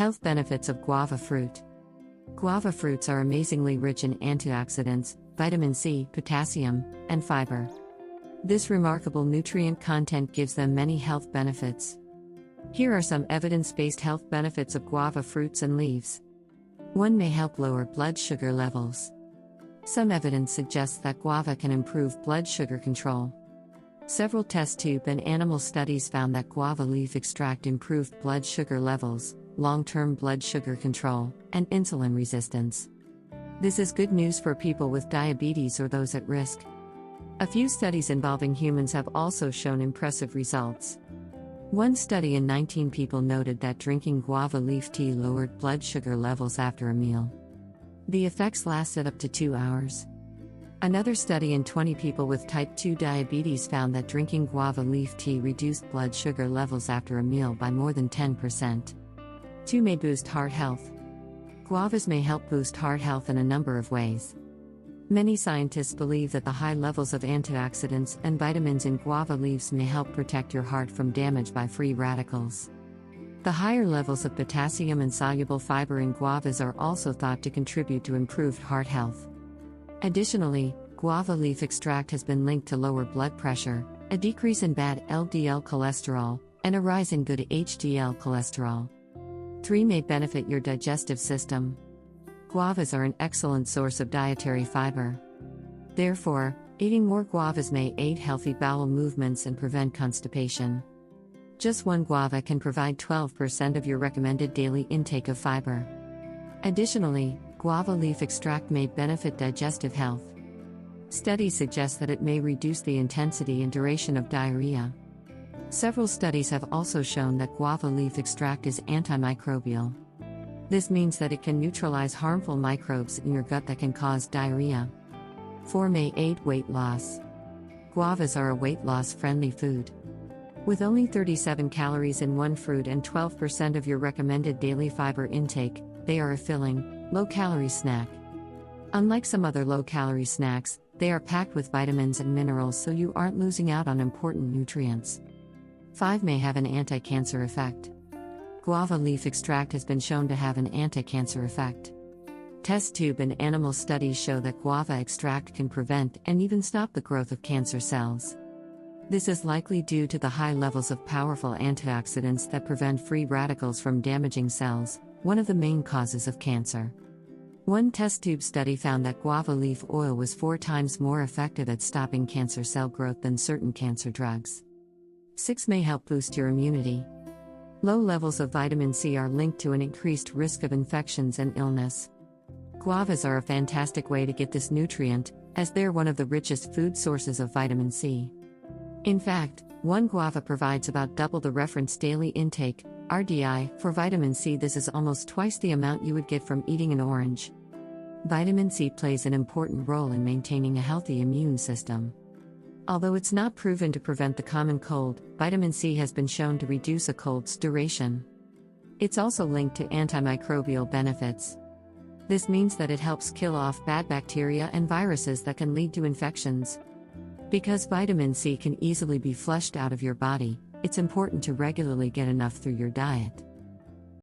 Health benefits of guava fruit. Guava fruits are amazingly rich in antioxidants, vitamin C, potassium, and fiber. This remarkable nutrient content gives them many health benefits. Here are some evidence-based health benefits of guava fruits and leaves. 1. May help lower blood sugar levels. Some evidence suggests that guava can improve blood sugar control. Several test tube and animal studies found that guava leaf extract improved blood sugar levels, long-term blood sugar control, and insulin resistance. This is good news for people with diabetes or those at risk. A few studies involving humans have also shown impressive results. One study in 19 people noted that drinking guava leaf tea lowered blood sugar levels after a meal. The effects lasted up to 2 hours. Another study in 20 people with type 2 diabetes found that drinking guava leaf tea reduced blood sugar levels after a meal by more than 10%. 2. May boost heart health. Guavas may help boost heart health in a number of ways. Many scientists believe that the high levels of antioxidants and vitamins in guava leaves may help protect your heart from damage by free radicals. The higher levels of potassium and soluble fiber in guavas are also thought to contribute to improved heart health. Additionally, guava leaf extract has been linked to lower blood pressure, a decrease in bad LDL cholesterol, and a rise in good HDL cholesterol. 3. May benefit your digestive system. Guavas are an excellent source of dietary fiber. Therefore, eating more guavas may aid healthy bowel movements and prevent constipation. Just one guava can provide 12% of your recommended daily intake of fiber. Additionally, guava leaf extract may benefit digestive health. Studies suggest that it may reduce the intensity and duration of diarrhea. Several studies have also shown that guava leaf extract is antimicrobial. This means that it can neutralize harmful microbes in your gut that can cause diarrhea. 4. May aid weight loss. Guavas are a weight loss friendly food. With only 37 calories in one fruit and 12% of your recommended daily fiber intake, they are a filling, low-calorie snack. Unlike some other low-calorie snacks, they are packed with vitamins and minerals so you aren't losing out on important nutrients. 5. May have an anti-cancer effect. Guava leaf extract has been shown to have an anti-cancer effect. Test tube and animal studies show that guava extract can prevent and even stop the growth of cancer cells. This is likely due to the high levels of powerful antioxidants that prevent free radicals from damaging cells, one of the main causes of cancer. One test tube study found that guava leaf oil was 4 times more effective at stopping cancer cell growth than certain cancer drugs. 6. May help boost your immunity. Low levels of vitamin C are linked to an increased risk of infections and illness. Guavas are a fantastic way to get this nutrient, as they're one of the richest food sources of vitamin C. In fact, one guava provides about double the reference daily intake, RDI, for vitamin C. This is almost twice the amount you would get from eating an orange. Vitamin C plays an important role in maintaining a healthy immune system. Although it's not proven to prevent the common cold, vitamin C has been shown to reduce a cold's duration. It's also linked to antimicrobial benefits. This means that it helps kill off bad bacteria and viruses that can lead to infections. Because vitamin C can easily be flushed out of your body, it's important to regularly get enough through your diet.